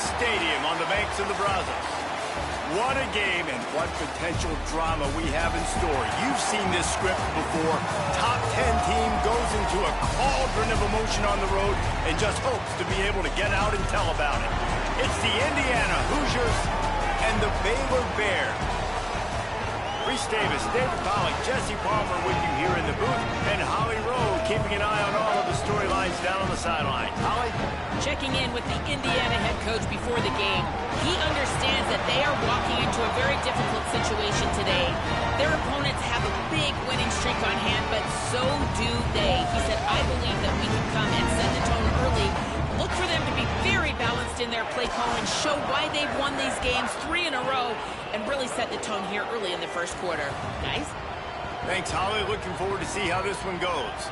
Stadium on the banks of the Brazos. What a game and what potential drama we have in store. You've seen this script before. Top 10 team goes into a cauldron of emotion on the road and just hopes to be able to get out and tell about it. It's the Indiana Hoosiers and the Baylor Bears. Reese Davis, David Pollack, Jesse Palmer with you here in the booth, and Holly Rowe keeping an eye on all of the storylines down on the sideline. Holly? Checking in with the Indiana head coach before the game. He understands that they are walking into a very difficult situation today. Their opponents have a big winning streak on hand, but so do they. He said, I believe that we can come and set the tone early. Look for them to be very balanced in their play call and show why they've won these games 3 in a row and really set the tone here early in the first quarter. Guys? Thanks, Holly. Looking forward to see how this one goes.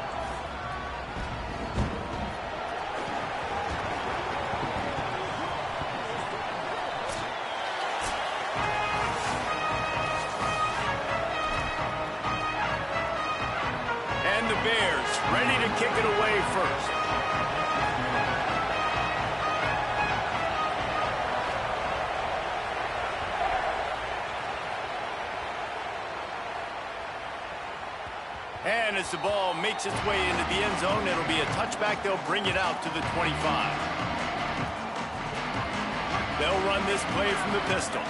And the Bears ready to kick it away first. And as the ball makes its way into the end zone, it'll be a touchback. They'll bring it out to the 25. They'll run this play from the pistol.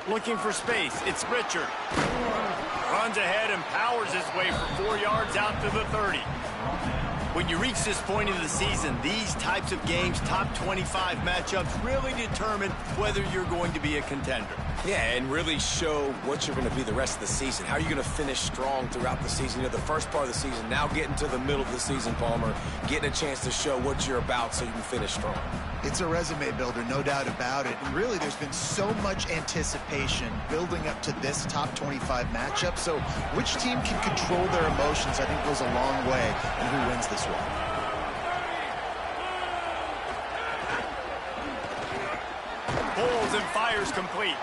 Looking for space. It's Richard. Runs ahead and powers his way for 4 yards out to the 30. When you reach this point of the season, these types of games, top 25 matchups, really determine whether you're going to be a contender. Yeah, and really show what you're going to be the rest of the season. How are you going to finish strong throughout the season? You know, the first part of the season, now getting to the middle of the season, Palmer, getting a chance to show what you're about so you can finish strong. It's a resume builder, no doubt about it. And really, there's been so much anticipation building up to this top 25 matchup. So which team can control their emotions, I think, goes a long way in who wins this one. Pulls and fires complete.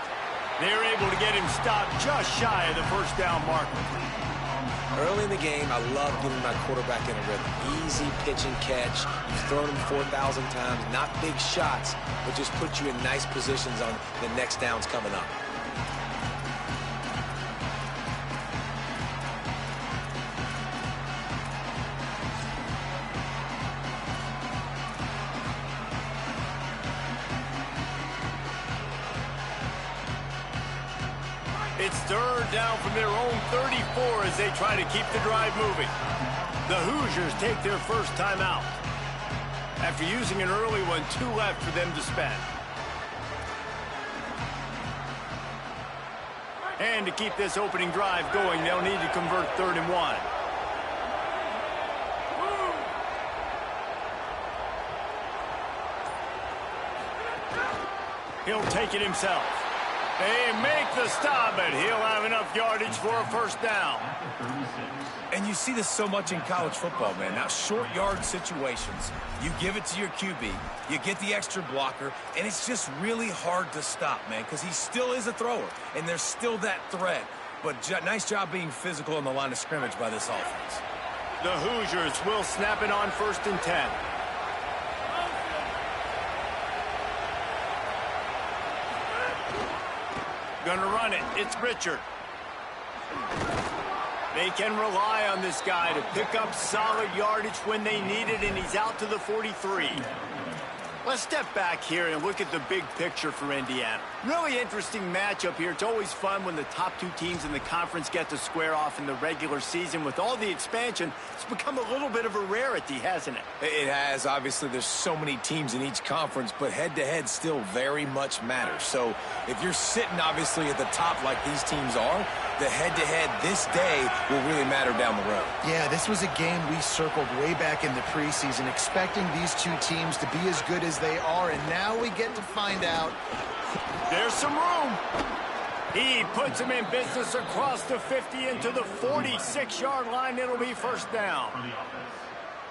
They're able to get him stopped just shy of the first down marker. Early in the game, I love getting my quarterback in a rhythm. Easy pitch and catch. You've thrown him 4,000 times. Not big shots, but just put you in nice positions on the next downs coming up. It's third down from their own 34 as they try to keep the drive moving. The Hoosiers take their first timeout. After using an early one, 2 left for them to spend. And to keep this opening drive going, they'll need to convert 3rd and 1. He'll take it himself. They make the stop, but he'll have enough yardage for a first down. And you see this so much in college football, man. Now, short yard situations, you give it to your QB, you get the extra blocker, and it's just really hard to stop, man, because he still is a thrower, and there's still that threat. But nice job being physical on the line of scrimmage by this offense. The Hoosiers will snap it on 1st and 10. Gonna run it. It's Richard. They can rely on this guy to pick up solid yardage when they need it, and he's out to the 43. Let's step back here and look at the big picture for Indiana. Really interesting matchup here. It's always fun when the top 2 teams in the conference get to square off in the regular season. With all the expansion, it's become a little bit of a rarity, hasn't it? It has. Obviously, there's so many teams in each conference, but head-to-head still very much matters. So if you're sitting, obviously, at the top like these teams are, the head-to-head this day will really matter down the road. Yeah, this was a game we circled way back in the preseason, expecting these 2 teams to be as good as they are, and now we get to find out. There's some room. He puts him in business across the 50 into the 46-yard line. It'll be first down.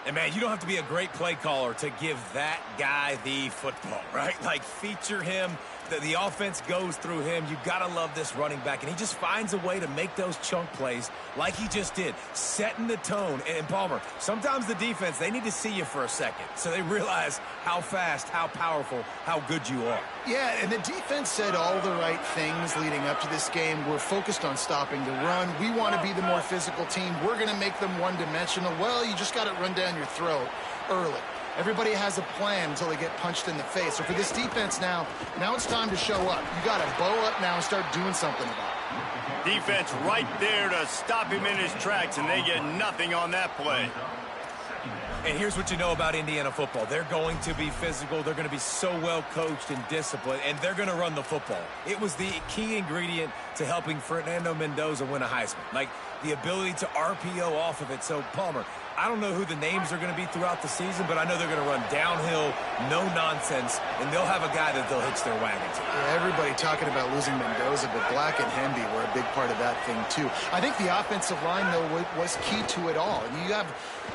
And, man, you don't have to be a great play caller to give that guy the football, right? Like, feature him. The offense goes through him. You got to love this running back. And he just finds a way to make those chunk plays like he just did, setting the tone. And, Palmer, sometimes the defense, they need to see you for a second so they realize how fast, how powerful, how good you are. Yeah, and the defense said all the right things leading up to this game. We're focused on stopping the run. We want to be the more physical team. We're going to make them one-dimensional. Well, you just got to run down your throat early. Everybody has a plan until they get punched in the face. So for this defense now it's time to show up. You got to bow up now and start doing something about it. Defense right there to stop him in his tracks, and they get nothing on that play. And here's what you know about Indiana football. They're going to be physical. They're going to be so well coached and disciplined, and they're going to run the football. It was the key ingredient to helping Fernando Mendoza win a Heisman, like the ability to RPO off of it. So, Palmer, I don't know who the names are going to be throughout the season, but I know they're going to run downhill, no nonsense, and they'll have a guy that they'll hitch their wagon to. Yeah, everybody talking about losing Mendoza, but Black and Hemby were a big part of that thing, too. I think the offensive line, though, was key to it all. And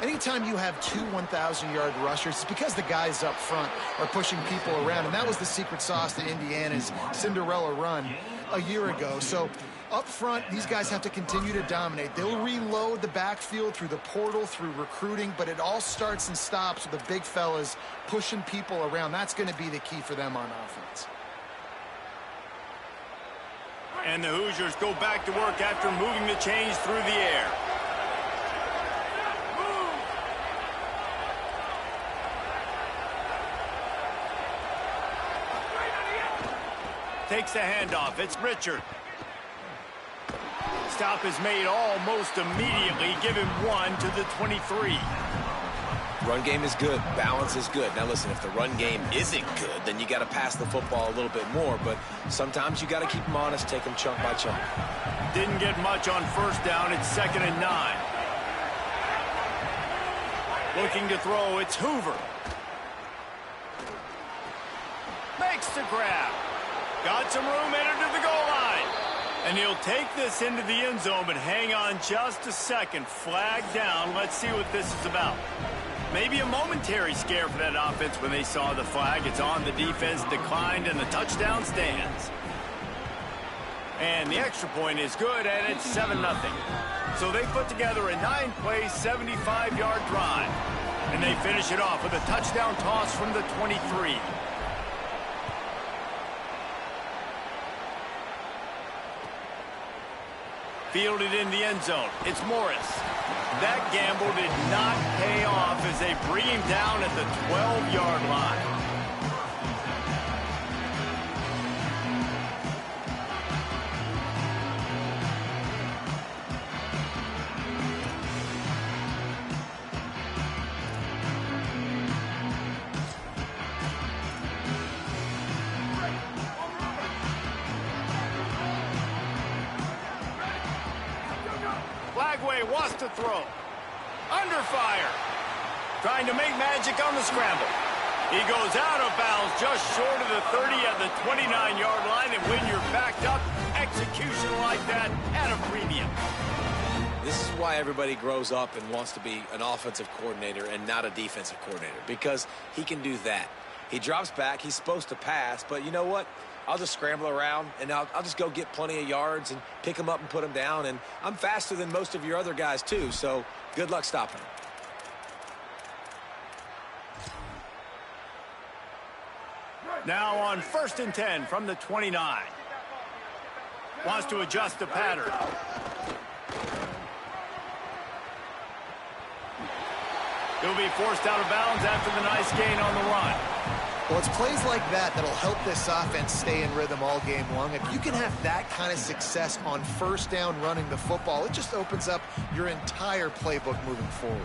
anytime you have two 1,000-yard rushers, it's because the guys up front are pushing people around, and that was the secret sauce to Indiana's Cinderella run a year ago. So up front, these guys have to continue to dominate. They'll reload the backfield through the portal, through recruiting, but it all starts and stops with the big fellas pushing people around. That's going to be the key for them on offense. And the Hoosiers go back to work after moving the chains through the air. Takes the handoff. It's Richard. Stop is made almost immediately. Give him 1 to the 23. Run game is good. Balance is good. Now, listen, if the run game isn't good, then you got to pass the football a little bit more. But sometimes you got to keep them honest, take them chunk by chunk. Didn't get much on first down. It's 2nd and 9. Looking to throw. It's Hoover. Makes the grab. Got some room, entered to the goal line. And he'll take this into the end zone, but hang on just a second. Flag down. Let's see what this is about. Maybe a momentary scare for that offense when they saw the flag. It's on the defense, declined, and the touchdown stands. And the extra point is good, and it's 7-0. So they put together a 9-play, 75-yard drive. And they finish it off with a touchdown toss from the 23. Fielded in the end zone. It's Morris. That gamble did not pay off as they bring him down at the 12-yard line. Wants to throw. Under fire. Trying to make magic on the scramble. He goes out of bounds just short of the 30 at the 29-yard line, and when you're backed up, execution like that at a premium. This is why everybody grows up and wants to be an offensive coordinator and not a defensive coordinator, because he can do that. He drops back. He's supposed to pass, but you know what? I'll just scramble around, and I'll just go get plenty of yards and pick them up and put them down. And I'm faster than most of your other guys, too, so good luck stopping them. Now on 1st and 10 from the 29. Wants to adjust the pattern. He'll be forced out of bounds after the nice gain on the run. Well, it's plays like that that'll help this offense stay in rhythm all game long. If you can have that kind of success on first down running the football, it just opens up your entire playbook moving forward.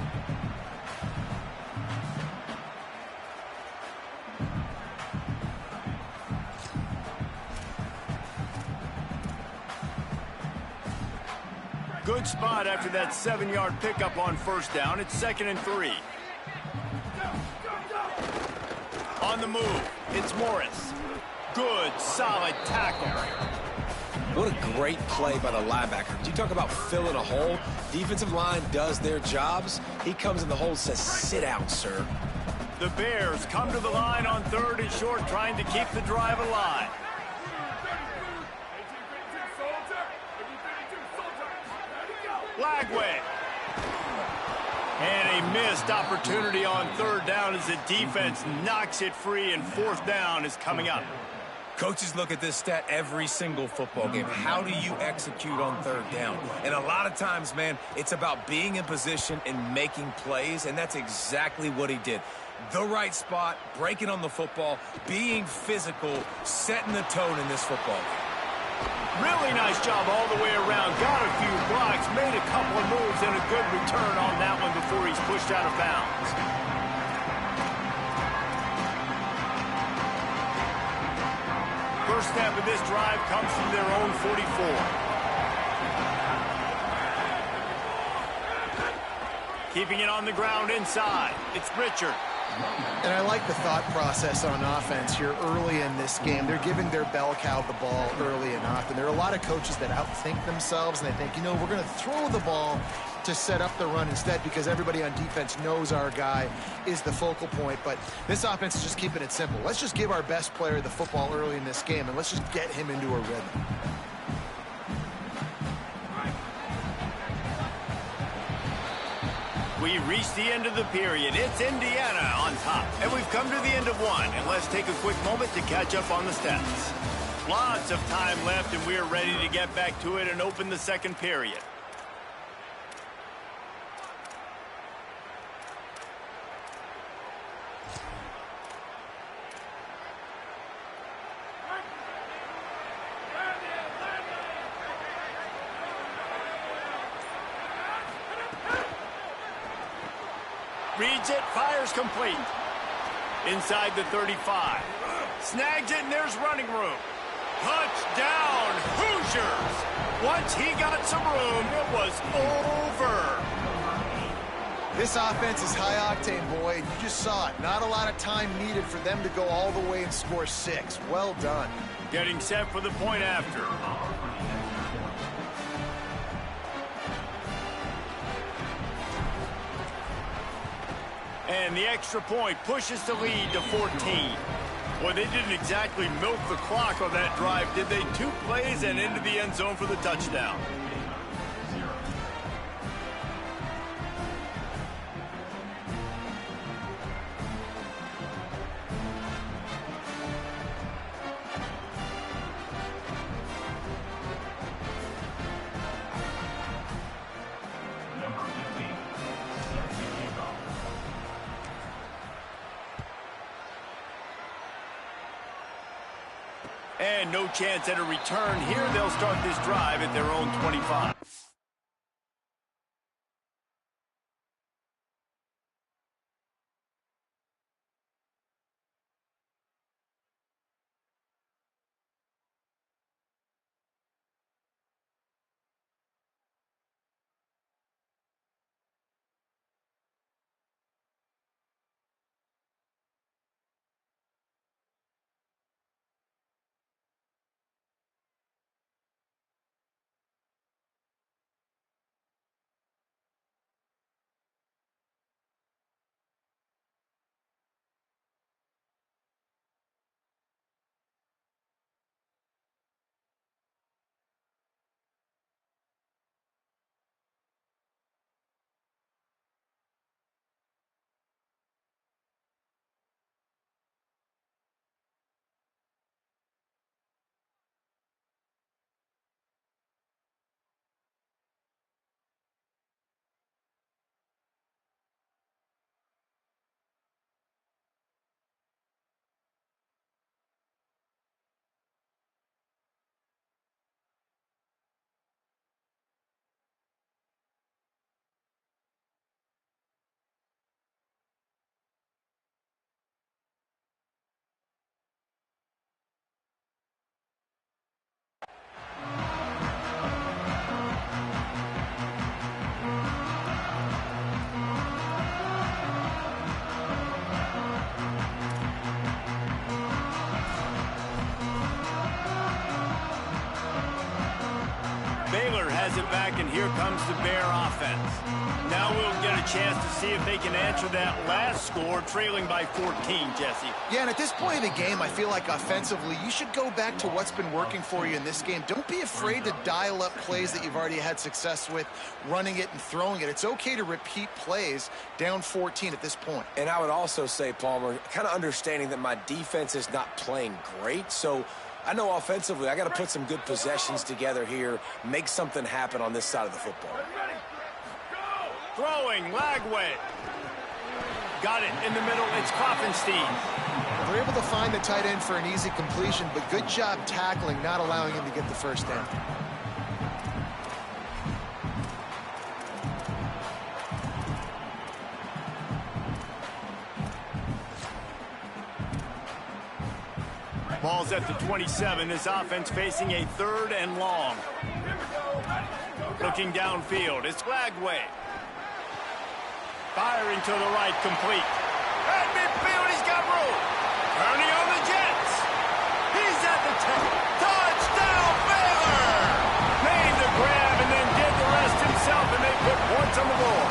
Good spot after that 7-yard pickup on first down. It's 2nd and 3. On the move, it's Morris. Good, solid tackle. What a great play by the linebacker. You talk about filling a hole. Defensive line does their jobs. He comes in the hole and says, sit out, sir. The Bears come to the line on 3rd and short, trying to keep the drive alive. Lagway. And a missed opportunity on 3rd down as the defense knocks it free, and 4th down is coming up. Coaches look at this stat every single football game. How do you execute on 3rd down? And a lot of times, man, it's about being in position and making plays, and that's exactly what he did. The right spot, breaking on the football, being physical, setting the tone in this football game. Really nice job all the way around. Got a few blocks, made a couple of moves, and a good return on that one before he's pushed out of bounds. First snap of this drive comes from their own 44. Keeping it on the ground inside. It's Richard. And I like the thought process on offense here early in this game. They're giving their bell cow the ball early and often. There are a lot of coaches that outthink themselves, and they think, you know, we're going to throw the ball to set up the run instead because everybody on defense knows our guy is the focal point. But this offense is just keeping it simple. Let's just give our best player the football early in this game, and let's just get him into a rhythm. We reached the end of the period. It's Indiana on top. And we've come to the end of one. And let's take a quick moment to catch up on the stats. Lots of time left, and we're ready to get back to it and open the second period. Reads it, fires complete. Inside the 35. Snags it, and there's running room. Touchdown, Hoosiers! Once he got some room, it was over. This offense is high octane, boy. You just saw it. Not a lot of time needed for them to go all the way and score 6. Well done. Getting set for the point after. And the extra point pushes the lead to 14. Well, they didn't exactly milk the clock on that drive, did they? 2 plays and into the end zone for the touchdown. And no chance at a return here. They'll start this drive at their own 25. has it back, and here comes the Bear offense. Now we'll get a chance to see if they can answer that last score, trailing by 14, Jesse. Yeah, and at this point of the game, I feel like offensively, you should go back to what's been working for you in this game. Don't be afraid to dial up plays that you've already had success with, running it and throwing it. It's okay to repeat plays down 14 at this point. And I would also say, Palmer, kind of understanding that my defense is not playing great, so I know offensively I got to put some good possessions together here, make something happen on this side of the football. Throwing, Lagway. Got it in the middle, it's Koffenstein. They're able to find the tight end for an easy completion, but good job tackling, not allowing him to get the first down. Ball's at the 27. This offense facing a 3rd and long. Looking downfield, it's Lagway. Firing to the right, complete. At midfield, he's got room. Turning on the Jets. He's at the 10. Touchdown, Baylor! Made the grab and then did the rest himself, and they put points on the board.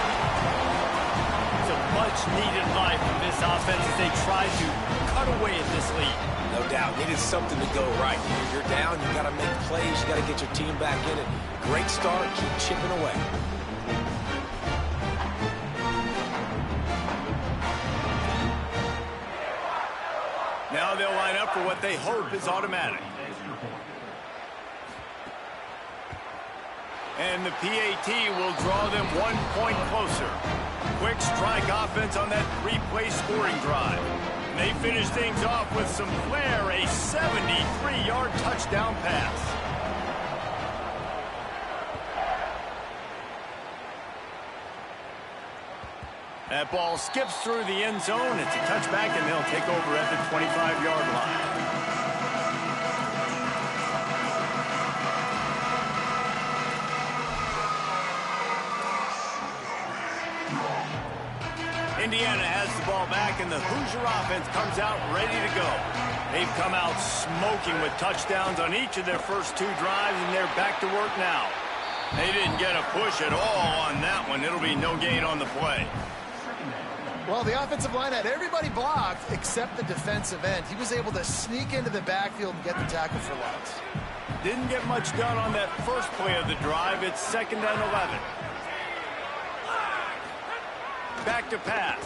It's a much-needed life from this offense as they try to cut away at this lead. No doubt, needed something to go right. If you're down, you got to make plays, you got to get your team back in it. Great start, keep chipping away. Now they'll line up for what they hope is automatic. And the PAT will draw them 1 point closer. Quick strike offense on that 3-play scoring drive. And they finish things off with some flair, a 73-yard touchdown pass. That ball skips through the end zone. It's a touchback, and they'll take over at the 25-yard line. Indiana has the ball back, and the Hoosier offense comes out ready to go. They've come out smoking with touchdowns on each of their first 2 drives, and they're back to work now. They didn't get a push at all on that one. It'll be no gain on the play. Well, the offensive line had everybody blocked except the defensive end. He was able to sneak into the backfield and get the tackle for loss. Didn't get much done on that first play of the drive. It's 2nd and 11. Back to pass.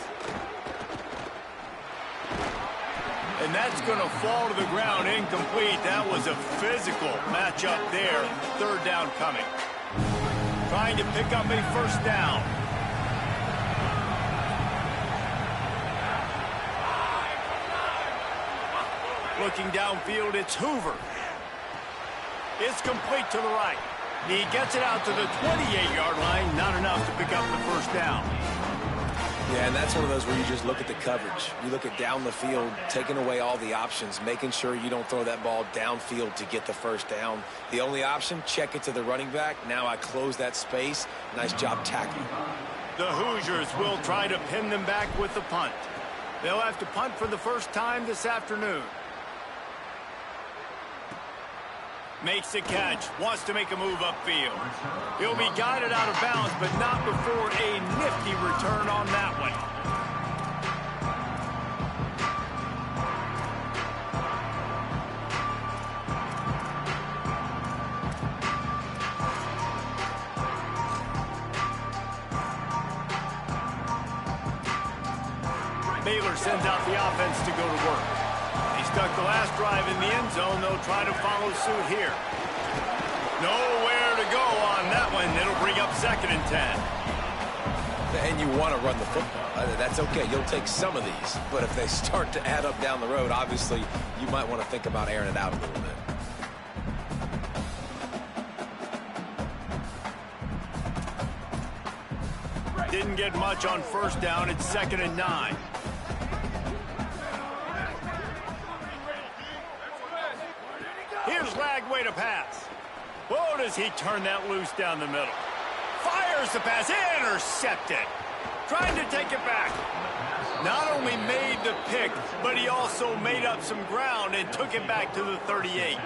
And that's going to fall to the ground incomplete. That was a physical matchup there. 3rd down coming. Trying to pick up a 1st down. Looking downfield, it's Hoover. It's complete to the right. He gets it out to the 28-yard line. Not enough to pick up the 1st down. Yeah, and that's one of those where you just look at the coverage. You look at down the field, taking away all the options, making sure you don't throw that ball downfield to get the 1st down. The only option, check it to the running back. Now I close that space. Nice job tackling. The Hoosiers will try to pin them back with the punt. They'll have to punt for the first time this afternoon. Makes the catch, wants to make a move upfield. He'll be guided out of bounds, but not before a nifty return on that one. Baylor sends out the offense to go to work. Stuck the last drive in the end zone. They'll try to follow suit here. Nowhere to go on that one. It'll bring up 2nd and 10. And you want to run the football. That's okay. You'll take some of these. But if they start to add up down the road, obviously, you might want to think about airing it out a little bit. Didn't get much on 1st down. It's 2nd and 9. Here's Lagway to pass. Oh, does he turn that loose down the middle. Fires the pass. Intercepted. Trying to take it back. Not only made the pick, but he also made up some ground and took it back to the 38.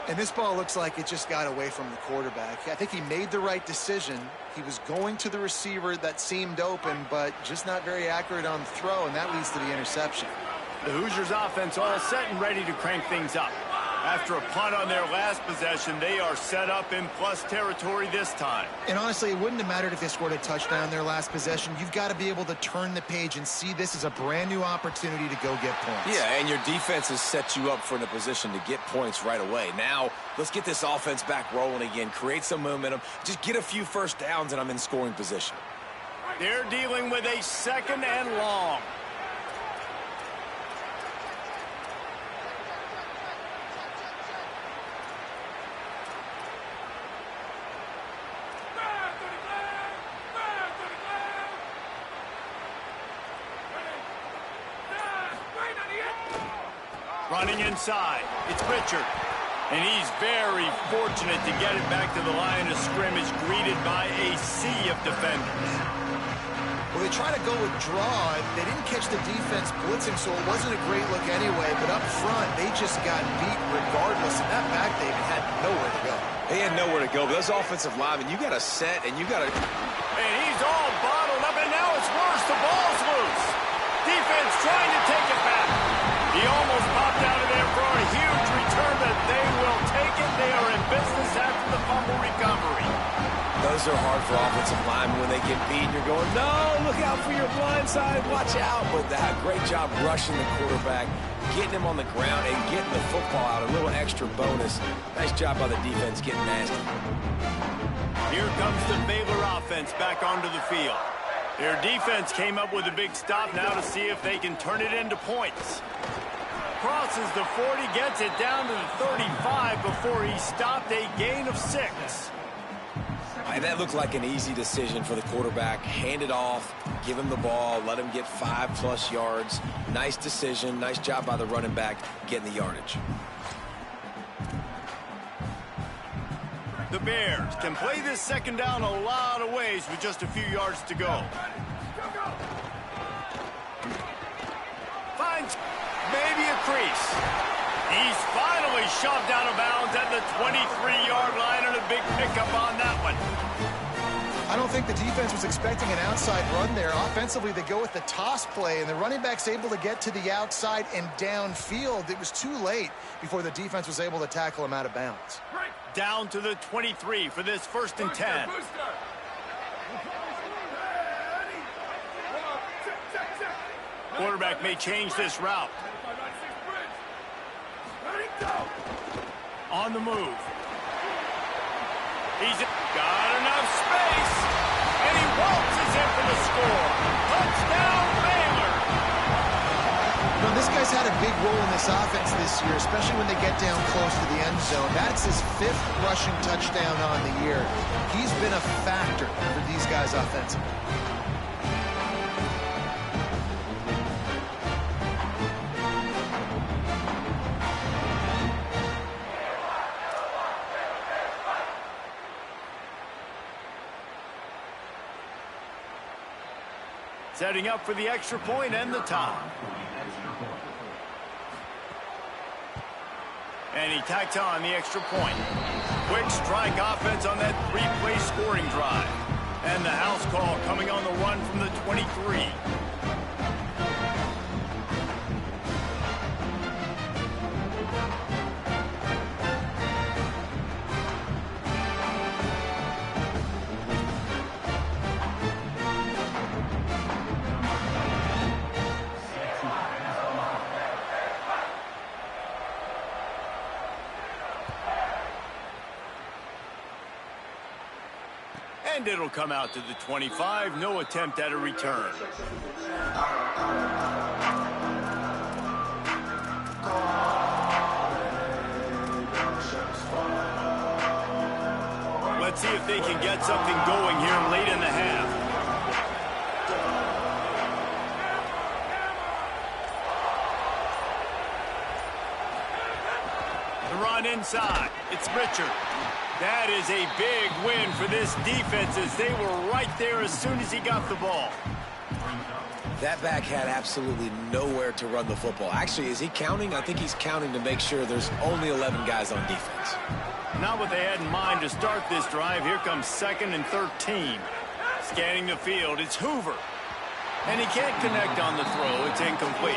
And this ball looks like it just got away from the quarterback. I think he made the right decision. He was going to the receiver that seemed open, but just not very accurate on the throw, and that leads to the interception. The Hoosiers offense all set and ready to crank things up. After a punt on their last possession, they are set up in plus territory this time. And honestly, it wouldn't have mattered if they scored a touchdown their last possession. You've got to be able to turn the page and see this as a brand new opportunity to go get points. Yeah, and your defense has set you up for in a position to get points right away. Now, let's get this offense back rolling again, create some momentum, just get a few first downs, and I'm in scoring position. They're dealing with a 2nd and long. Running inside, it's Richard. And he's very fortunate to get it back to the line of scrimmage, greeted by a sea of defenders. Well, they try to go with draw. They didn't catch the defense blitzing, so it wasn't a great look anyway. But up front, they just got beat regardless. And that back, David, had nowhere to go. They had nowhere to go, but those offensive linemen, you got to set and you got to... And he's all bottled up, and now it's worse. The ball's loose. Defense trying to take it back. He almost popped out of there for a huge return, but they will take it. They are in business after the fumble recovery. Those are hard for offensive linemen when they get beat. You're going, no, look out for your blind side, watch out. But that great job rushing the quarterback, getting him on the ground, and getting the football out. A little extra bonus. Nice job by the defense getting nasty. Here comes the Baylor offense back onto the field. Their defense came up with a big stop now to see if they can turn it into points. Crosses the 40, gets it down to the 35 before he stopped, a gain of 6. And that looked like an easy decision for the quarterback. Hand it off, give him the ball, let him get 5+ yards. Nice decision, nice job by the running back getting the yardage. The Bears can play this 2nd down a lot of ways with just a few yards to go. Finds maybe a crease. He's finally shoved out of bounds at the 23-yard line, and a big pickup on that one. I don't think the defense was expecting an outside run there. Offensively, they go with the toss play, and the running back's able to get to the outside and downfield. It was too late before the defense was able to tackle him out of bounds. Down to the 23 for this 1st and 10. Quarterback may change this route. On the move. He's got enough space, and he waltzes in for the score. Touchdown, Baylor. You know, this guy's had a big role in this offense this year, especially when they get down close to the end zone. That's his 5th rushing touchdown on the year. He's been a factor for these guys offensively. Setting up for the extra point and the tie. And he tacks on the extra point. Quick strike offense on that 3-play scoring drive. And the house call coming on the run from the 23. And it'll come out to the 25. No attempt at a return. Let's see if they can get something going here late in the half. The run inside. It's Richard. That is a big win for this defense as they were right there as soon as he got the ball. That back had absolutely nowhere to run the football. Actually, is he counting? I think he's counting to make sure there's only 11 guys on defense. Not what they had in mind to start this drive. Here comes 2nd and 13. Scanning the field, it's Hoover. And he can't connect on the throw. It's incomplete.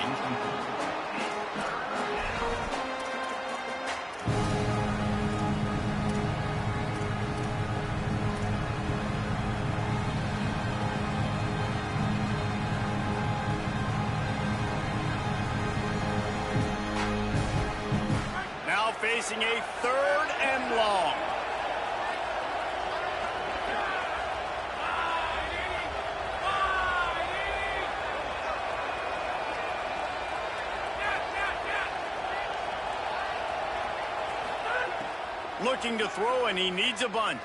Now facing a 3rd and long. Looking to throw, and he needs a bunch.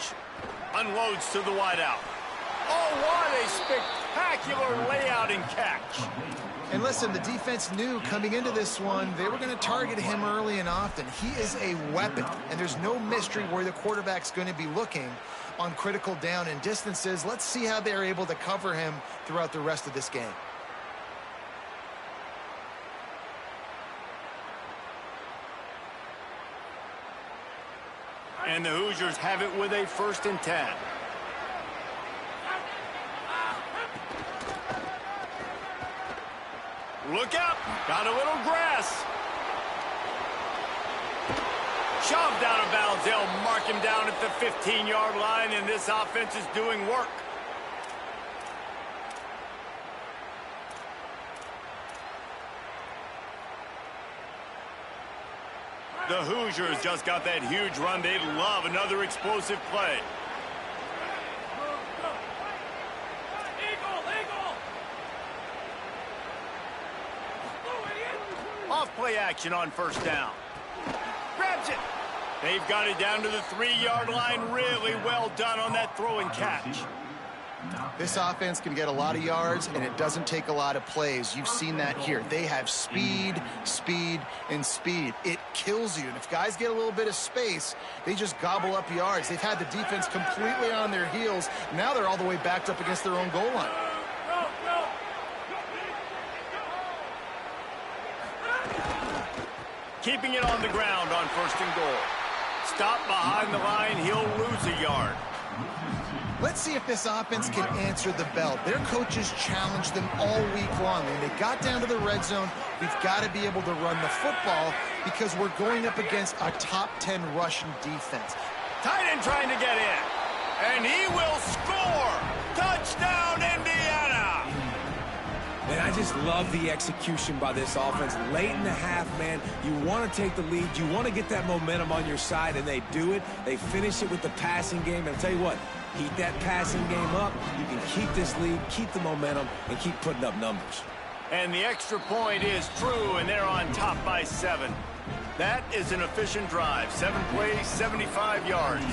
Unloads to the wideout. Oh, what a spectacular layout and catch. And listen, the defense knew coming into this one, they were going to target him early and often. He is a weapon, and there's no mystery where the quarterback's going to be looking on critical down and distances. Let's see how they're able to cover him throughout the rest of this game. And the Hoosiers have it with a 1st and 10. Look out. Got a little grass. Shoved out of bounds. They'll mark him down at the 15-yard line, and this offense is doing work. The Hoosiers just got that huge run. They'd love another explosive play. Off play action on 1st down. Grabs it. They've got it down to the 3-yard line. Really well done on that throw and catch. This offense can get a lot of yards, and it doesn't take a lot of plays. You've seen that here. They have speed, speed, and speed. It kills you. And if guys get a little bit of space, they just gobble up yards. They've had the defense completely on their heels. Now they're all the way backed up against their own goal line. Keeping it on the ground on 1st and goal. Stop behind the line. He'll lose a yard. Let's see if this offense can answer the bell. Their coaches challenged them all week long. When they got down to the red zone, we've got to be able to run the football because we're going up against a top 10 Russian defense. Tight end trying to get in. And he will score. Touchdown, Indiana. Man, I just love the execution by this offense. Late in the half, man, you want to take the lead. You want to get that momentum on your side, and they do it. They finish it with the passing game. And I'll tell you what, keep that passing game up. You can keep this lead, keep the momentum, and keep putting up numbers. And the extra point is true, and they're on top by 7. That is an efficient drive. 7 plays, 75 yards.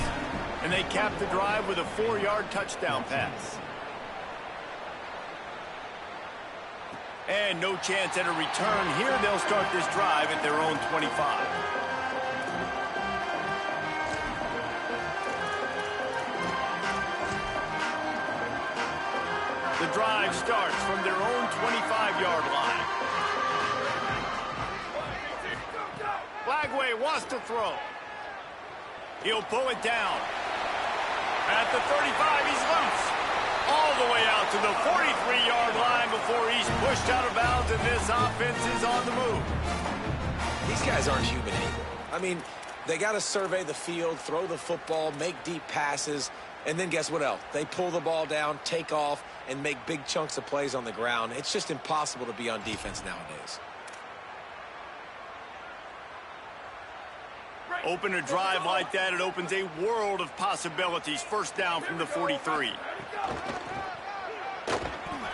And they cap the drive with a 4-yard touchdown pass. And no chance at a return here. They'll start this drive at their own 25. The drive starts from their own 25-yard line. Flagway wants to throw. He'll pull it down. At the 35, he's loose. All the way out to the 43-yard line before he's pushed out of bounds, and this offense is on the move. These guys aren't human anymore. I mean, they got to survey the field, throw the football, make deep passes, and then guess what else? They pull the ball down, take off, and make big chunks of plays on the ground. It's just impossible to be on defense nowadays. Open a drive like that, it opens a world of possibilities. 1st down from the 43.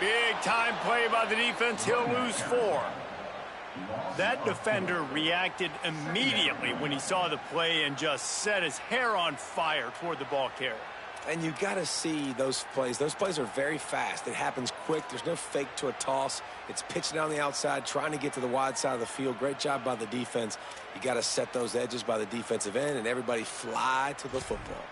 Big time play by the defense. He'll lose 4. That defender reacted immediately when he saw the play and just set his hair on fire toward the ball carrier. And you got to see those plays. Those plays are very fast. It happens quick. There's no fake to a toss. It's pitching down the outside, trying to get to the wide side of the field. Great job by the defense. You got to set those edges by the defensive end, and everybody fly to the football.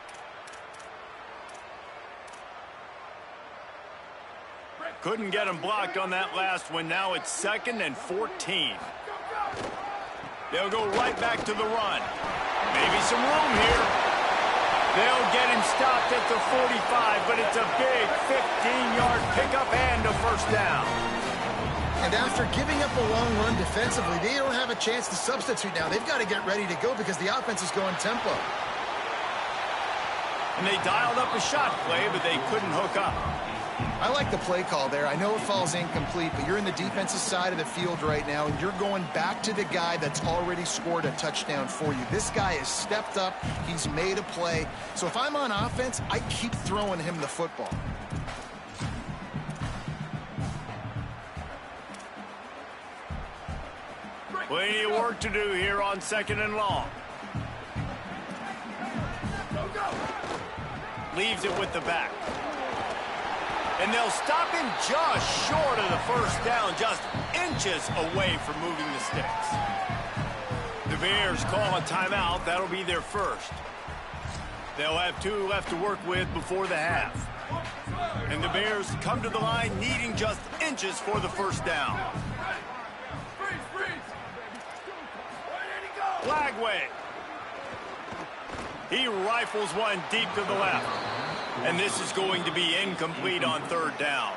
Couldn't get him blocked on that last one. Now it's 2nd and 14. They'll go right back to the run. Maybe some room here. They'll get him stopped at the 45, but it's a big 15-yard pickup and a first down. And after giving up a long run defensively, they don't have a chance to substitute now. They've got to get ready to go because the offense is going tempo. And they dialed up a shot play, but they couldn't hook up. I like the play call there. I know it falls incomplete, but you're in the defensive side of the field right now, and you're going back to the guy that's already scored a touchdown for you. This guy has stepped up. He's made a play. So if I'm on offense, I keep throwing him the football. Plenty of work to do here on 2nd and long. Leaves it with the back. And they'll stop him just short of the first down, just inches away from moving the sticks. The Bears call a timeout. That'll be their first. They'll have 2 left to work with before the half. And the Bears come to the line needing just inches for the first down. Flagway. He rifles one deep to the left. And this is going to be incomplete on 3rd down.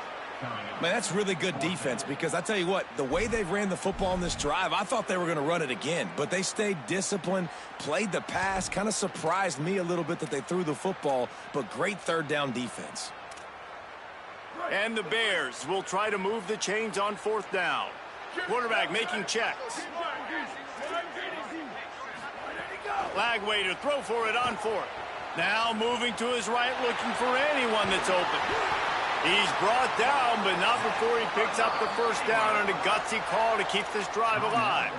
Man, that's really good defense because I tell you what, the way they've ran the football in this drive, I thought they were going to run it again. But they stayed disciplined, played the pass, kind of surprised me a little bit that they threw the football, but great 3rd down defense. And the Bears will try to move the chains on 4th down. Quarterback making checks. Flagway to throw for it on 4th. Now moving to his right, looking for anyone that's open. He's brought down, but not before he picks up the first down on a gutsy call to keep this drive alive.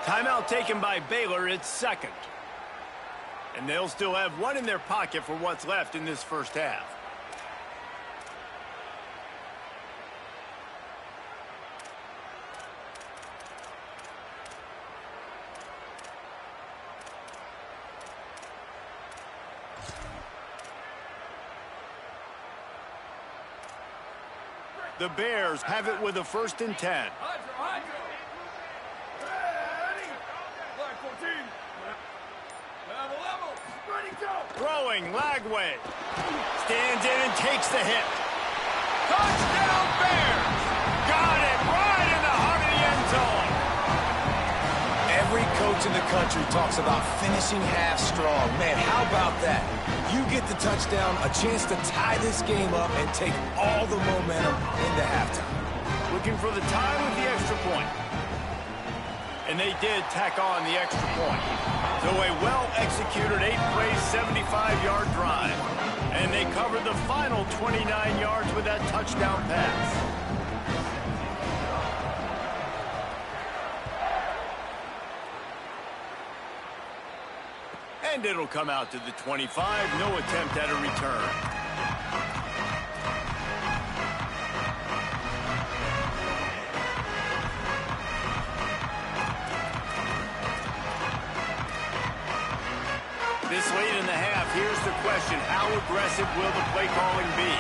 Timeout taken by Baylor. It's 2nd. And they'll still have 1 in their pocket for what's left in this first half. The Bears have it with a 1st and 10. Throwing, Lagway. Stands in and takes the hit. Touchdown Bears! Got it right in the heart of the end zone. Every coach in the country talks about finishing half strong. Man, how about that? You get the touchdown, a chance to tie this game up and take all the momentum into halftime. Looking for the tie with the extra point. And they did tack on the extra point. So a well-executed 8-play, 75-yard drive. And they covered the final 29 yards with that touchdown pass. And it'll come out to the 25. No attempt at a return. This late in the half, here's the question. How aggressive will the play calling be?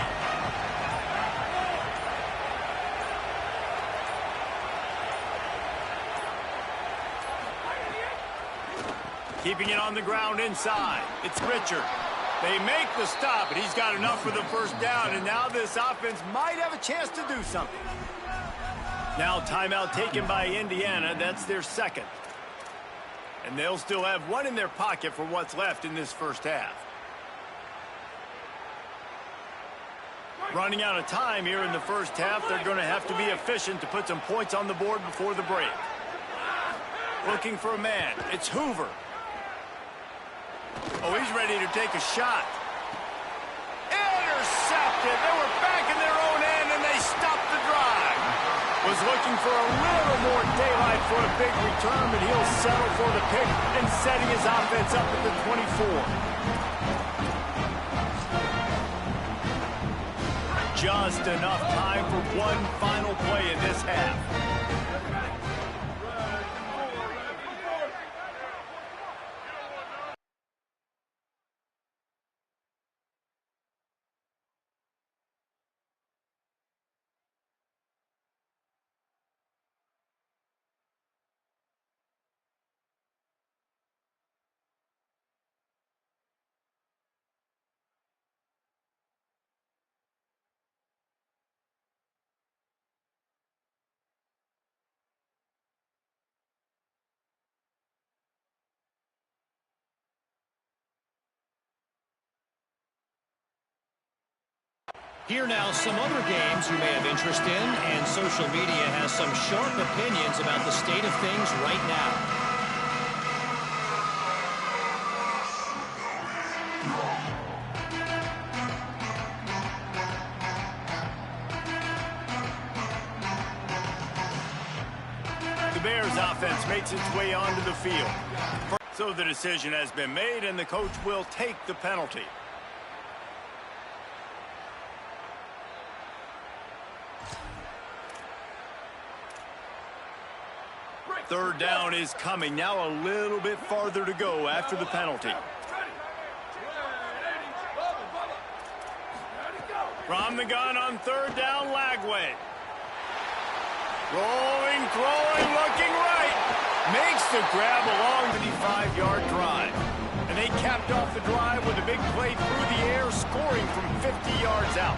Keeping it on the ground inside. It's Richard. They make the stop, but he's got enough for the first down, and now this offense might have a chance to do something. Now timeout taken by Indiana. That's their 2nd. And they'll still have 1 in their pocket for what's left in this first half. Running out of time here in the first half. They're going to have to be efficient to put some points on the board before the break. Looking for a man. It's Hoover. Oh, he's ready to take a shot. Intercepted. They were back in their own end, and they stopped the drive. Was looking for a little more daylight for a big return, but he'll settle for the pick and setting his offense up at the 24. Just enough time for one final play in this half. Here now, some other games you may have interest in, and social media has some sharp opinions about the state of things right now. The Bears offense makes its way onto the field. So the decision has been made, and the coach will take the penalty. Third down is coming. Now a little bit farther to go after the penalty. From the gun on third down, Lagway. Rolling, throwing, looking right. Makes the grab along the 5-yard drive. And they capped off the drive with a big play through the air, scoring from 50 yards out.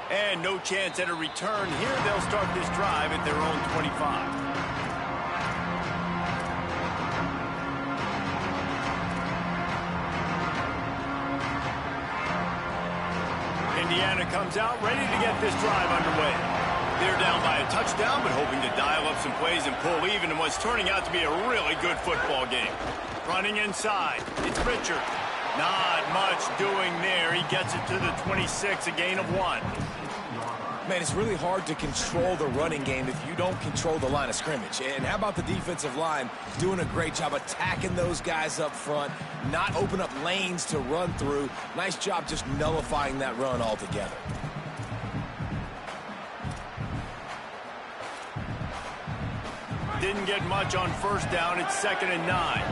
And no chance at a return here. They'll start this drive at their own 25. Indiana comes out ready to get this drive underway. They're down by a touchdown, but hoping to dial up some plays and pull even in what's turning out to be a really good football game. Running inside, it's Richard. Not much doing there. He gets it to the 26, a gain of 1. Man, it's really hard to control the running game if you don't control the line of scrimmage. And how about the defensive line doing a great job attacking those guys up front, not open up lanes to run through. Nice job just nullifying that run altogether. Didn't get much on first down. It's 2nd and 9.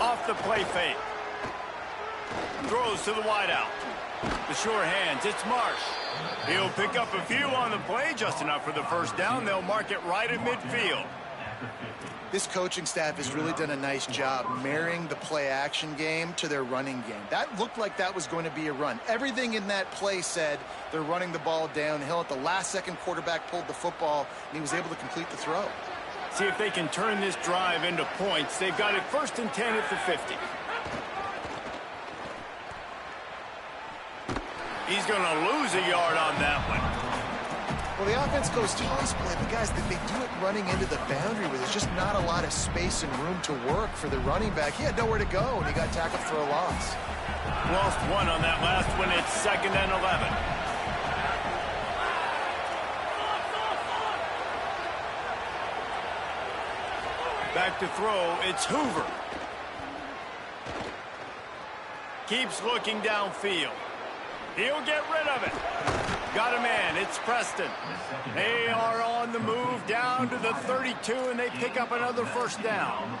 Off the play fake. Throws to the wideout. The sure hands, it's Marsh. He'll pick up a few on the play, just enough for the first down. They'll mark it right at midfield. This coaching staff has really done a nice job marrying the play-action game to their running game. That looked like that was going to be a run. Everything in that play said they're running the ball downhill. At the last second, quarterback pulled the football, and he was able to complete the throw. See if they can turn this drive into points. They've got it 1st and 10 at the 50. He's going to lose a yard on that one. Well, the offense goes toss play, but guys, they do it running into the boundary where there's just not a lot of space and room to work for the running back. He had nowhere to go, and he got tackled for a loss. Lost 1 on that last one. It's 2nd and 11. Back to throw, it's Hoover. Keeps looking downfield. He'll get rid of it. Got a man, it's Preston. They are on the move down to the 32, and they pick up another first down.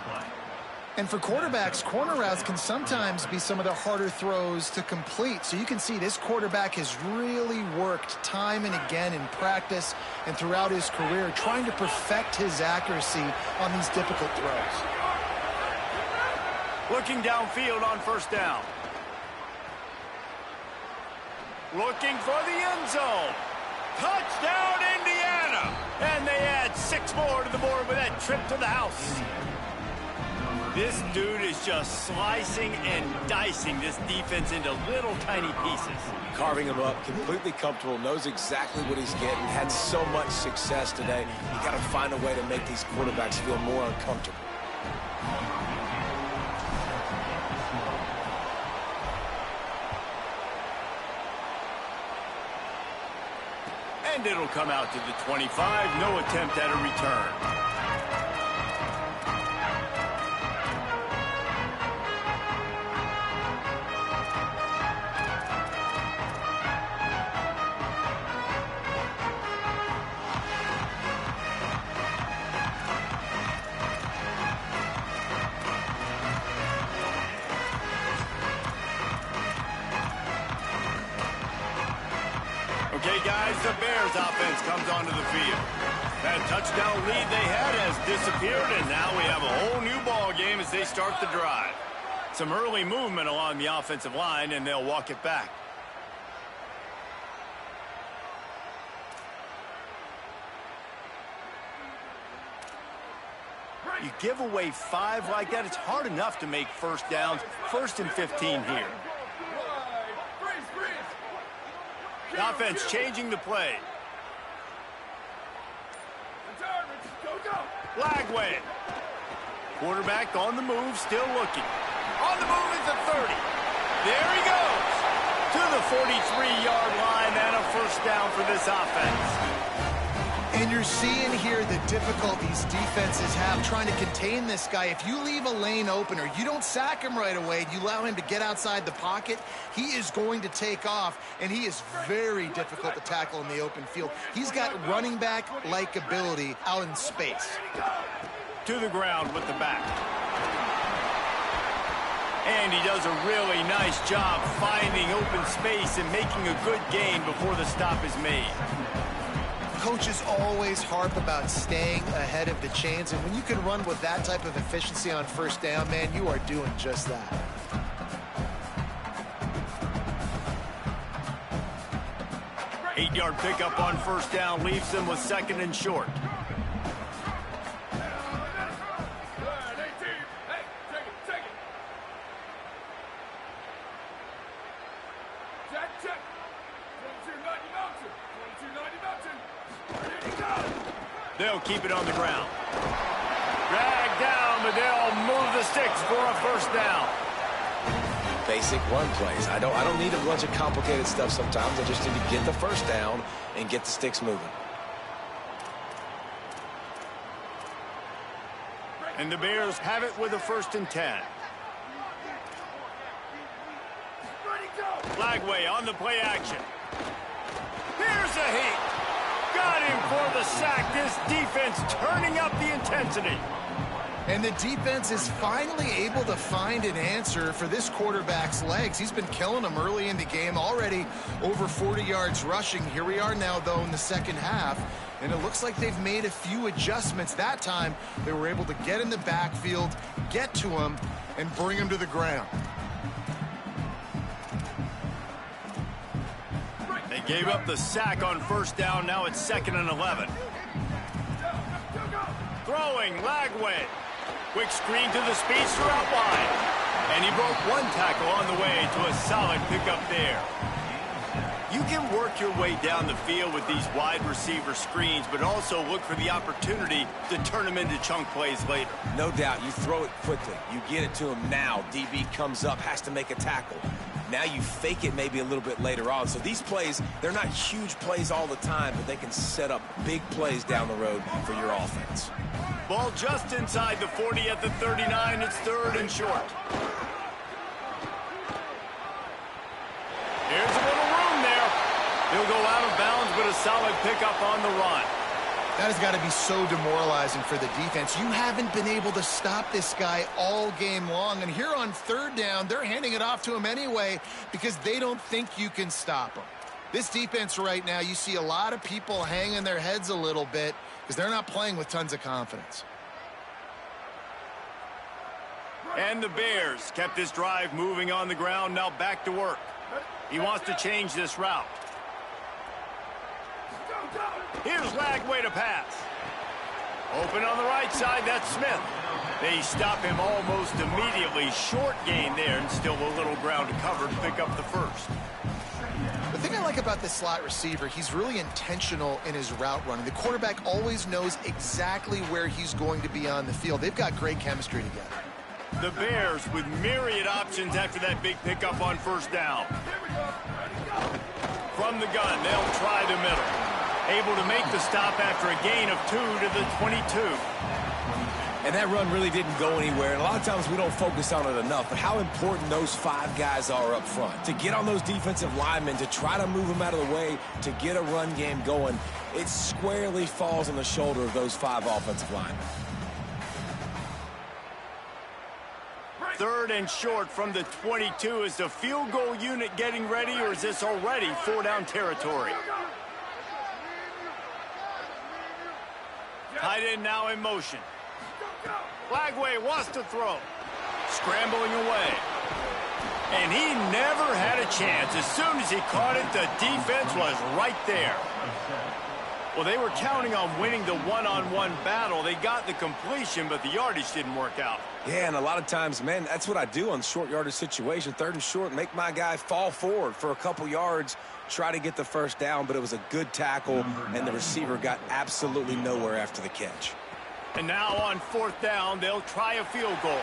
And for quarterbacks, corner routes can sometimes be some of the harder throws to complete. So you can see this quarterback has really worked time and again in practice and throughout his career trying to perfect his accuracy on these difficult throws. Looking downfield on first down. Looking for the end zone. Touchdown, Indiana! And they add 6 more to the board with that trip to the house. This dude is just slicing and dicing this defense into little tiny pieces. Carving him up, completely comfortable, knows exactly what he's getting, had so much success today. You got to find a way to make these quarterbacks feel more uncomfortable. And it'll come out to the 25. No attempt at a return. Okay, guys, the Bears offense comes onto the field. That touchdown lead they had has disappeared, and now we have a whole new ball game as they start the drive. Some early movement along the offensive line, and they'll walk it back. You give away 5 like that, it's hard enough to make first downs. 1st and 15 here. The offense changing the play. Lagway. Quarterback on the move, still looking. On the move is the 30. There he goes. To the 43-yard line and a first down for this offense. And you're seeing here the difficulties defenses have trying to contain this guy. If you leave a lane open or you don't sack him right away, you allow him to get outside the pocket, he is going to take off, and he is very difficult to tackle in the open field. He's got running back-like ability out in space. To the ground with the back. And he does a really nice job finding open space and making a good gain before the stop is made. Coaches always harp about staying ahead of the chains, and when you can run with that type of efficiency on first down, man, you are doing just that. Eight-yard pickup on first down leaves them with 2nd and short. They'll keep it on the ground. Dragged down, but they'll move the sticks for a first down. Basic run plays. I don't need a bunch of complicated stuff sometimes. I just need to get the first down and get the sticks moving. And the Bears have it with a 1st and 10. Lagway on the play action. Here's a heat. Got him for the sack. This defense turning up the intensity. And the defense is finally able to find an answer for this quarterback's legs. He's been killing them early in the game, already over 40 yards rushing. Here we are now, though, in the second half. And it looks like they've made a few adjustments. That time, they were able to get in the backfield, get to him, and bring him to the ground. They gave up the sack on first down. Now it's 2nd and 11. Throwing, Lagway. Quick screen to the speedster out wide. And he broke one tackle on the way to a solid pickup there. You can work your way down the field with these wide receiver screens, but also look for the opportunity to turn them into chunk plays later. No doubt. You throw it quickly. You get it to him now. DB comes up, has to make a tackle. Now you fake it maybe a little bit later on. So these plays, they're not huge plays all the time, but they can set up big plays down the road for your offense. Ball just inside the 40 at the 39. It's 3rd and short. Here's a little room there. He'll go out of bounds, but a solid pickup on the run. That has got to be so demoralizing for the defense. You haven't been able to stop this guy all game long. And here on 3rd down, they're handing it off to him anyway because they don't think you can stop him. This defense right now, you see a lot of people hanging their heads a little bit because they're not playing with tons of confidence. And the Bears kept this drive moving on the ground, now back to work. He wants to change this route. Here's Lagway to pass. Open on the right side, that's Smith. They stop him almost immediately. Short gain there, and still a little ground to cover to pick up the first. The thing I like about this slot receiver, he's really intentional in his route running. The quarterback always knows exactly where he's going to be on the field. They've got great chemistry together. The Bears with myriad options after that big pickup on first down. From the gun, they'll try the middle. Able to make the stop after a gain of 2 to the 22. And that run really didn't go anywhere. And a lot of times we don't focus on it enough, but how important those 5 guys are up front. To get on those defensive linemen, to try to move them out of the way, to get a run game going, it squarely falls on the shoulder of those 5 offensive linemen. 3rd and short from the 22. Is the field goal unit getting ready, or is this already 4-down territory? Tight end now in motion. Lagway wants to throw. Scrambling away. And he never had a chance. As soon as he caught it, the defense was right there. Well, they were counting on winning the one-on-one battle. They got the completion, but the yardage didn't work out. Yeah, and a lot of times, man, that's what I do on short yardage situation. 3rd and short, make my guy fall forward for a couple yards, try to get the first down, but it was a good tackle, and the receiver got absolutely nowhere after the catch. And now on 4th down, they'll try a field goal.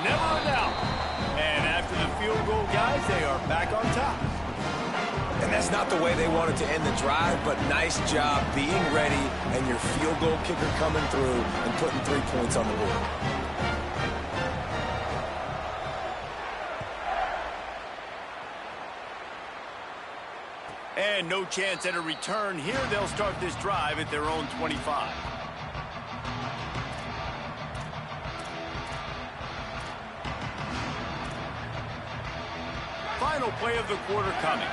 Never a doubt. And after the field goal, guys, they are back on top. And that's not the way they wanted to end the drive, but nice job being ready and your field goal kicker coming through and putting 3 points on the board. And no chance at a return here. They'll start this drive at their own 25. Final play of the quarter coming.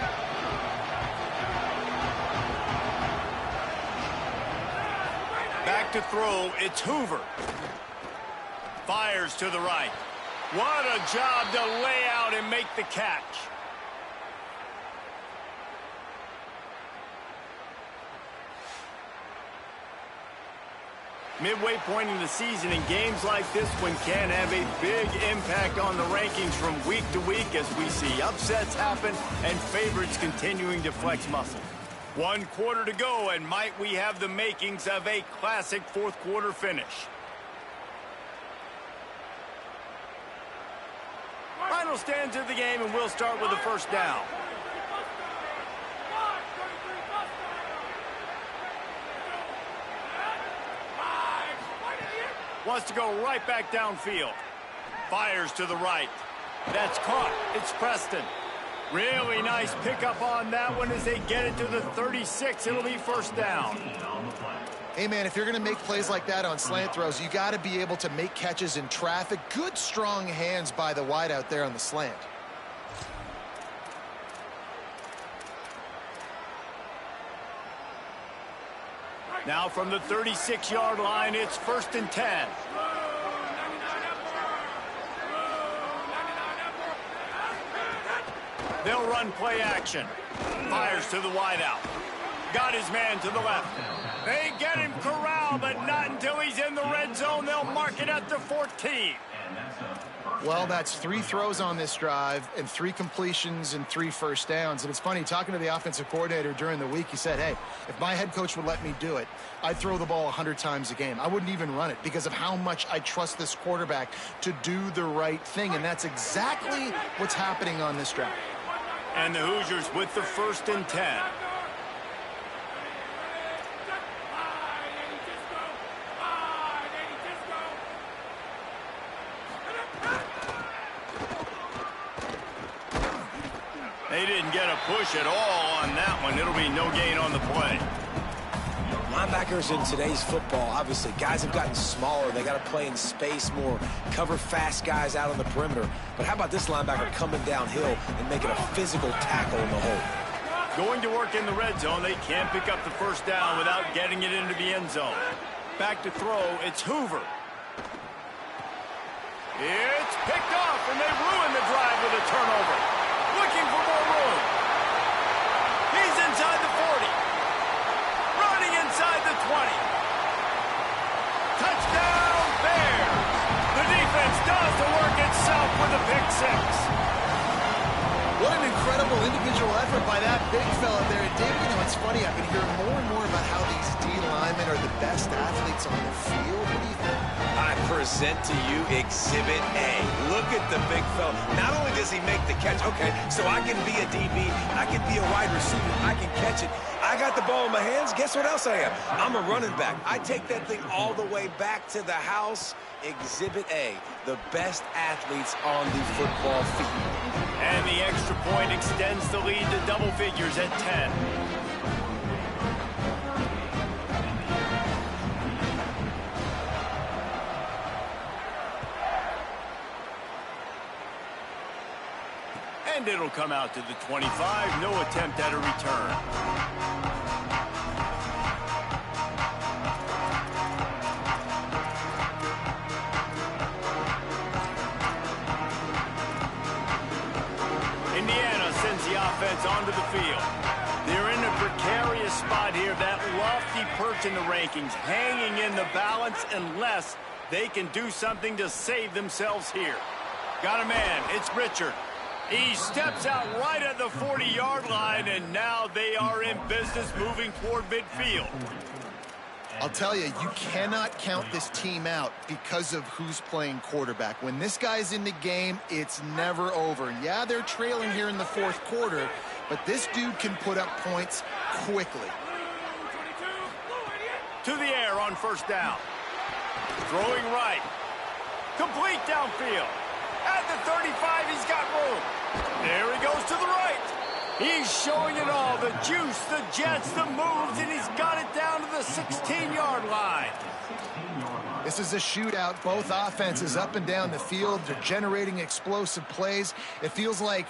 Back to throw, it's Hoover. Fires to the right. What a job to lay out and make the catch. Midway point in the season, and games like this one can have a big impact on the rankings from week to week as we see upsets happen and favorites continuing to flex muscle. 1 quarter to go, and might we have the makings of a classic 4th quarter finish. Final stanza of the game, and we'll start with the 1st down. Wants to go right back downfield. Fires to the right. That's caught. It's Preston. Really nice pickup on that one as they get it to the 36. It'll be 1st down. Hey, man, if you're going to make plays like that on slant throws, you got to be able to make catches in traffic. Good, strong hands by the wideout there on the slant. Now from the 36-yard line, it's 1st and 10. They'll run play action. Fires to the wideout. Got his man to the left. They get him corralled, but not until he's in the red zone. They'll mark it at the 14. Well, that's 3 throws on this drive and 3 completions and 3 first downs. And it's funny, talking to the offensive coordinator during the week, he said, hey, if my head coach would let me do it, I'd throw the ball 100 times a game. I wouldn't even run it because of how much I trust this quarterback to do the right thing. And that's exactly what's happening on this drive. And the Hoosiers with the 1st and 10. They didn't get a push at all on that one. It'll be no gain on the play. Linebackers in today's football, obviously, guys have gotten smaller. They got to play in space more, cover fast guys out on the perimeter. But how about this linebacker coming downhill and making a physical tackle in the hole? Going to work in the red zone. They can't pick up the 1st down without getting it into the end zone. Back to throw, it's Hoover. It's picked off, and they ruin the drive with a turnover. Looking for more room. He's inside the 40. Running inside the 20. Touchdown, Bears. The defense does the work itself with a pick 6. What an incredible individual effort by that big fella there. And David, you know, it's funny, I've been hearing more and more about how these D linemen are the best athletes on the field. What do you think? I present to you Exhibit A. Look at the big fella. Not only does he make the catch, okay, so I can be a DB, I can be a wide receiver, I can catch it. I got the ball in my hands. Guess what else I am? I'm a running back. I take that thing all the way back to the house. Exhibit A, the best athletes on the football field. And the extra point extends the lead to double figures at 10. And it'll come out to the 25. No attempt at a return. Indiana sends the offense onto the field. They're in a precarious spot here, that lofty perch in the rankings, hanging in the balance unless they can do something to save themselves here. Got a man, it's Richard. He steps out right at the 40-yard line, and now they are in business moving toward midfield. I'll tell you, you cannot count this team out because of who's playing quarterback. When this guy's in the game, it's never over. Yeah, they're trailing here in the fourth quarter, but this dude can put up points quickly. To the air on first down. Throwing right. Complete downfield. At the 35, he's got room. There he goes to the right. He's showing it all, the juice, the jets, the moves, and he's got it down to the 16-yard line. This is a shootout. Both offenses up and down the field. They're generating explosive plays. It feels like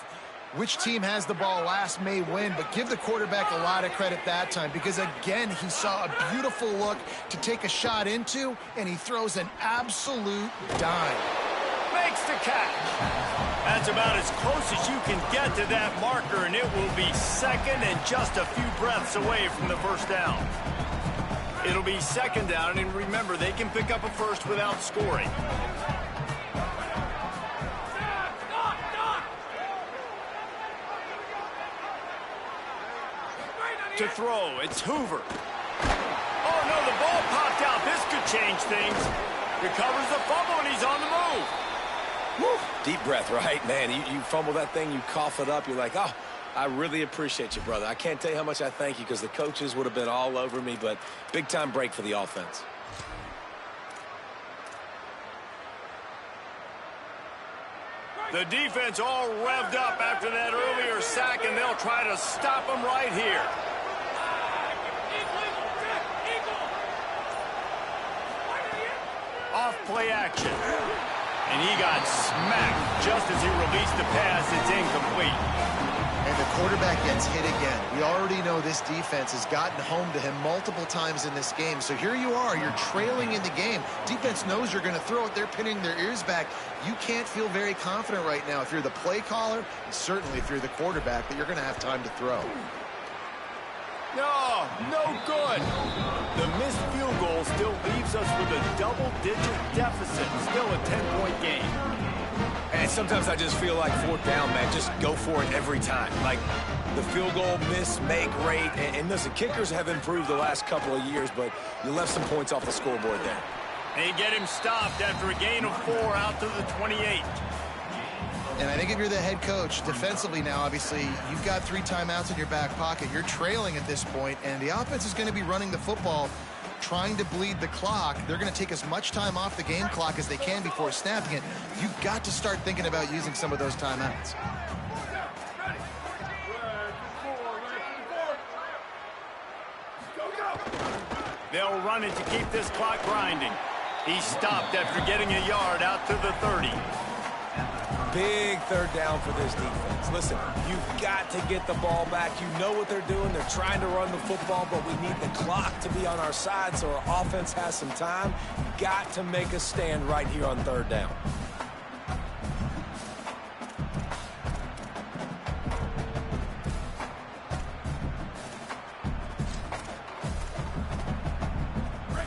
which team has the ball last may win, but give the quarterback a lot of credit that time because, again, he saw a beautiful look to take a shot into, and he throws an absolute dime. Makes the catch. That's about as close as you can get to that marker, and it will be second and just a few breaths away from the first down. It'll be second down, and remember, they can pick up a first without scoring. To throw, it's Hoover. Oh, no, the ball popped out. This could change things. Recovers the fumble, and he's on the move. Woo. Deep breath, right? Man, you fumble that thing, you cough it up, you're like, oh, I really appreciate you, brother. I can't tell you how much I thank you because the coaches would have been all over me, but big-time break for the offense. The defense all revved up after that earlier sack, and they'll try to stop him right here. Off play action. And he got smacked just as he released the pass. It's incomplete. And the quarterback gets hit again. We already know this defense has gotten home to him multiple times in this game. So here you are. You're trailing in the game. Defense knows you're going to throw it. They're pinning their ears back. You can't feel very confident right now if you're the play caller, and certainly if you're the quarterback, that you're going to have time to throw. No, no good. The missed field goal still leaves us with a double-digit deficit. Still a 10-point game. And sometimes I just feel like fourth down, man, just go for it every time. Like the field goal miss, make rate. And listen, kickers have improved the last couple of years, but you left some points off the scoreboard there. They get him stopped after a gain of 4 out to the 28. And I think if you're the head coach, defensively now, obviously, you've got 3 timeouts in your back pocket. You're trailing at this point, and the offense is going to be running the football, trying to bleed the clock. They're going to take as much time off the game clock as they can before snapping it. You've got to start thinking about using some of those timeouts. They'll run it to keep this clock grinding. He stopped after getting a yard out to the 30. Big third down for this defense. Listen, you've got to get the ball back. You know what they're doing. They're trying to run the football, but we need the clock to be on our side so our offense has some time. Got to make a stand right here on third down.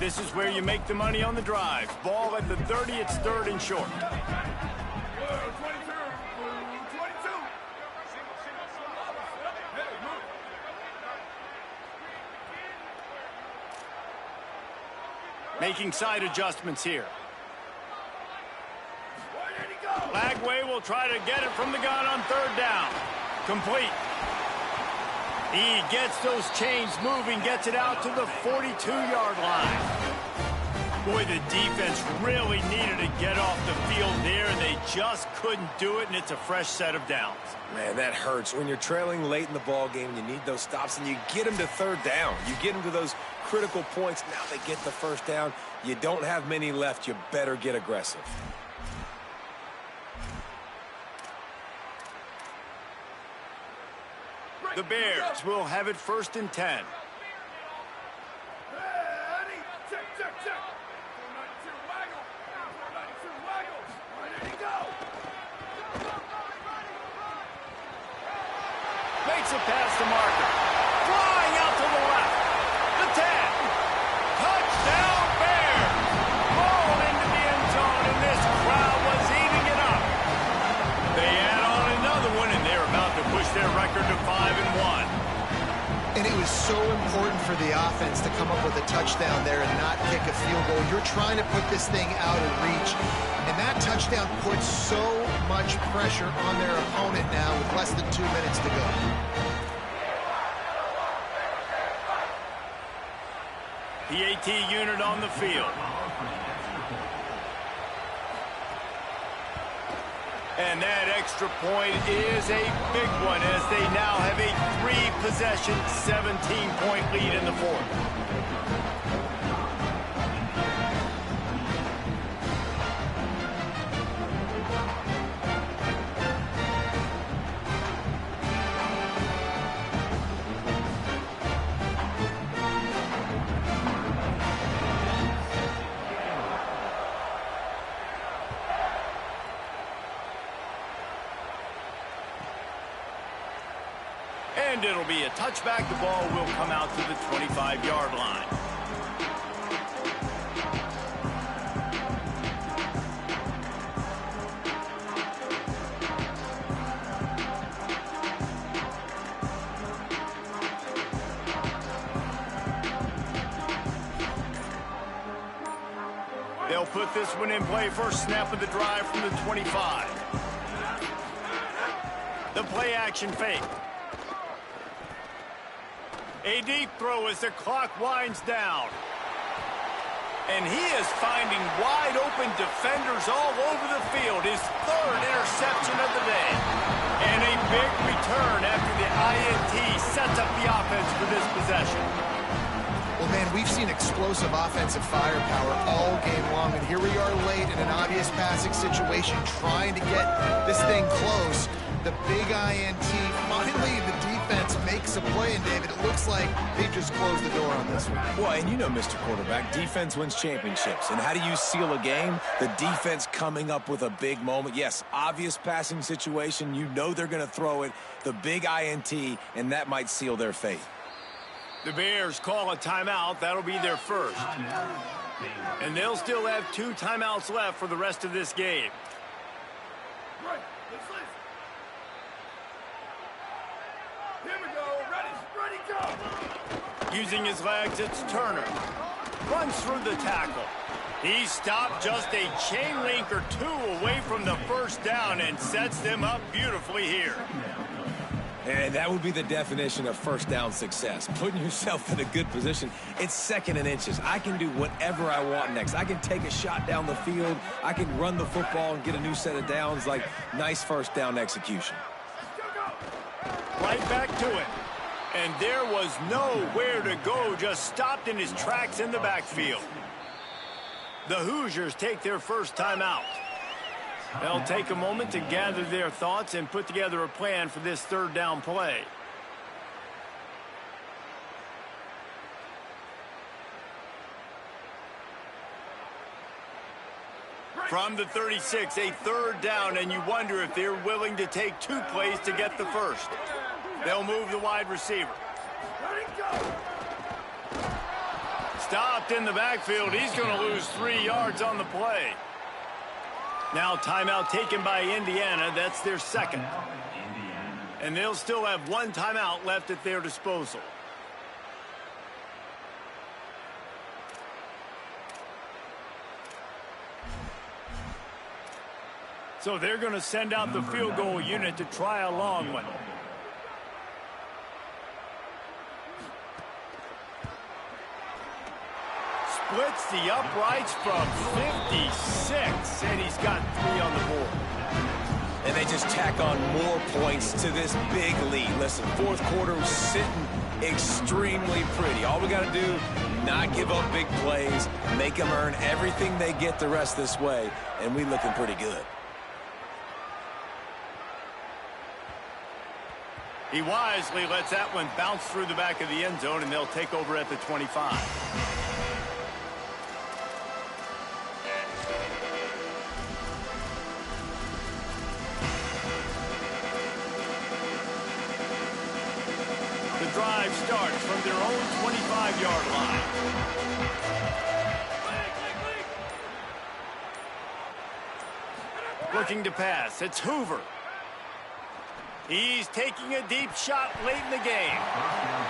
This is where you make the money on the drive. Ball at the 30, it's third and short. Making side adjustments here. Lagway will try to get it from the gun on third down. Complete. He gets those chains moving, gets it out to the 42-yard line. Boy, the defense really needed to get off the field there. They just couldn't do it, and it's a fresh set of downs. Man, that hurts. When you're trailing late in the ball game, you need those stops, and you get them to third down. You get them to those critical points. Now they get the first down. You don't have many left. You better get aggressive. The Bears will have it first and 10. Makes it past the marker. defense to come up with a touchdown there and not kick a field goal. You're trying to put this thing out of reach, and that touchdown puts so much pressure on their opponent now with less than 2 minutes to go. PAT unit on the field. And that extra point is a big one as they now have a 3-possession, 17-point lead in the fourth. And it'll be a touchback. The ball will come out to the 25-yard line. They'll put this one in play. First snap of the drive from the 25. The play action fake. A deep throw as the clock winds down. And he is finding wide open defenders all over the field. His third interception of the day. And a big return after the INT sets up the offense for this possession. Well, man, we've seen explosive offensive firepower all game long, and here we are late in an obvious passing situation trying to get this thing close. The big INT, finally the defense makes a play, and David, it looks like they just closed the door on this one. Well, and you know, Mr. Quarterback, defense wins championships. And how do you seal a game? The defense coming up with a big moment. Yes, obvious passing situation. You know they're going to throw it. The big INT, and that might seal their fate. The Bears call a timeout. That'll be their first. And they'll still have 2 timeouts left for the rest of this game. Using his legs, it's Turner. Runs through the tackle. He stopped just a chain link or 2 away from the first down and sets them up beautifully here. And that would be the definition of first down success. Putting yourself in a good position. It's 2nd and inches. I can do whatever I want next. I can take a shot down the field. I can run the football and get a new set of downs. Like, nice first down execution. Right back to it. And there was nowhere to go, just stopped in his tracks in the backfield. The Hoosiers take their first timeout. They'll take a moment to gather their thoughts and put together a plan for this 3rd down play. From the 36, a 3rd down, and you wonder if they're willing to take 2 plays to get the first. They'll move the wide receiver. Stopped in the backfield. He's going to lose 3 yards on the play. Now timeout taken by Indiana. That's their 2nd. And they'll still have 1 timeout left at their disposal. So they're going to send out the field goal unit to try a long one. Splits the uprights from 56, and he's got 3 on the board. And they just tack on more points to this big lead. Listen, 4th quarter was sitting extremely pretty. All we got to do, not give up big plays, make them earn everything they get the rest this way, and we looking pretty good. He wisely lets that one bounce through the back of the end zone, and they'll take over at the 25. The drive starts from their own 25-yard line. Looking to pass. It's Hoover. He's taking a deep shot late in the game.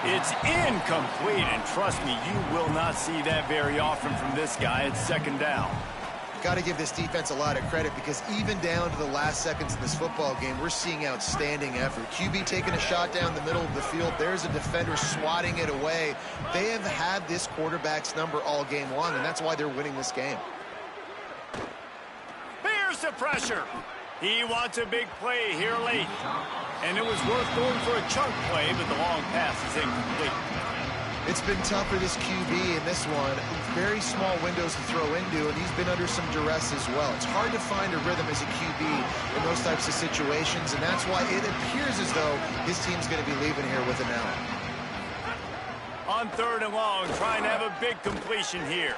It's incomplete, and trust me, you will not see that very often from this guy. It's second down. Got to give this defense a lot of credit because even down to the last seconds of this football game, we're seeing outstanding effort. QB taking a shot down the middle of the field. There's a defender swatting it away. They have had this quarterback's number all game long, and that's why they're winning this game. Here's the pressure. He wants a big play here late. And it was worth going for a chunk play, but the long pass is incomplete. It's been tough for this QB in this one. Very small windows to throw into, and he's been under some duress as well. It's hard to find a rhythm as a QB in those types of situations, and that's why it appears as though his team's going to be leaving here with an L. On third and long, trying to have a big completion here.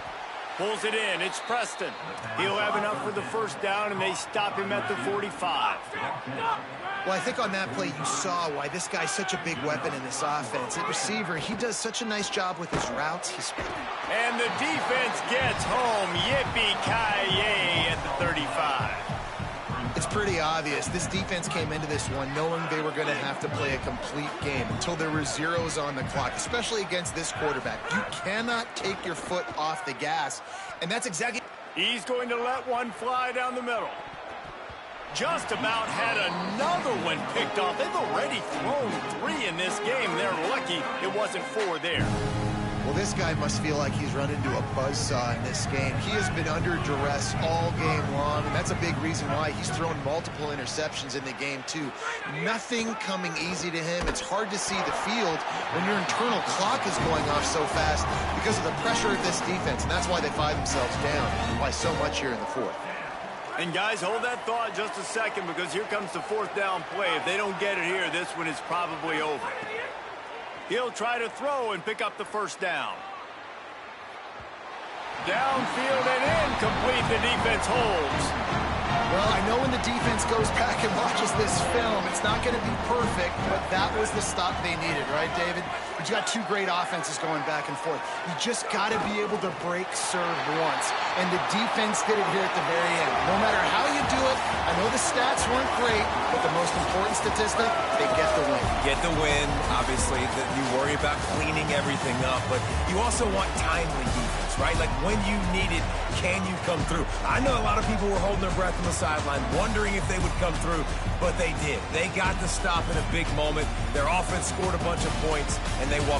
Pulls it in. It's Preston. He'll have enough for the first down, and they stop him at the 45. Well, I think on that play you saw why this guy's such a big weapon in this offense. At receiver, he does such a nice job with his routes. And the defense gets home. Yippee-ki-yay at the 35. It's pretty obvious. This defense came into this one knowing they were going to have to play a complete game until there were zeros on the clock, especially against this quarterback. You cannot take your foot off the gas, and that's exactly... He's going to let one fly down the middle. Just about had another one picked off. They've already thrown 3 in this game. They're lucky it wasn't 4 there. Well, this guy must feel like he's run into a buzzsaw in this game. He has been under duress all game long, and that's a big reason why he's thrown multiple interceptions in the game, too. Nothing coming easy to him. It's hard to see the field when your internal clock is going off so fast because of the pressure of this defense, and that's why they find themselves down by so much here in the fourth. And guys, hold that thought just a second because here comes the fourth down play. If they don't get it here, this one is probably over. He'll try to throw and pick up the first down. Downfield and incomplete. The defense holds. Well, I know when the defense goes back and watches this film, it's not going to be perfect, but that was the stop they needed, right, David? But you got 2 great offenses going back and forth. You just got to be able to break serve once, and the defense did it here at the very end. No matter how you do it, I know the stats weren't great, but the most important statistic, they get the win. Get the win, obviously. You worry about cleaning everything up, but you also want timely defense, right? Like when you need it, can you come through? I know a lot of people were holding their breath on the sideline, wondering if they would come through, but they did. They got the stop in a big moment. Their offense scored a bunch of points, and they walked.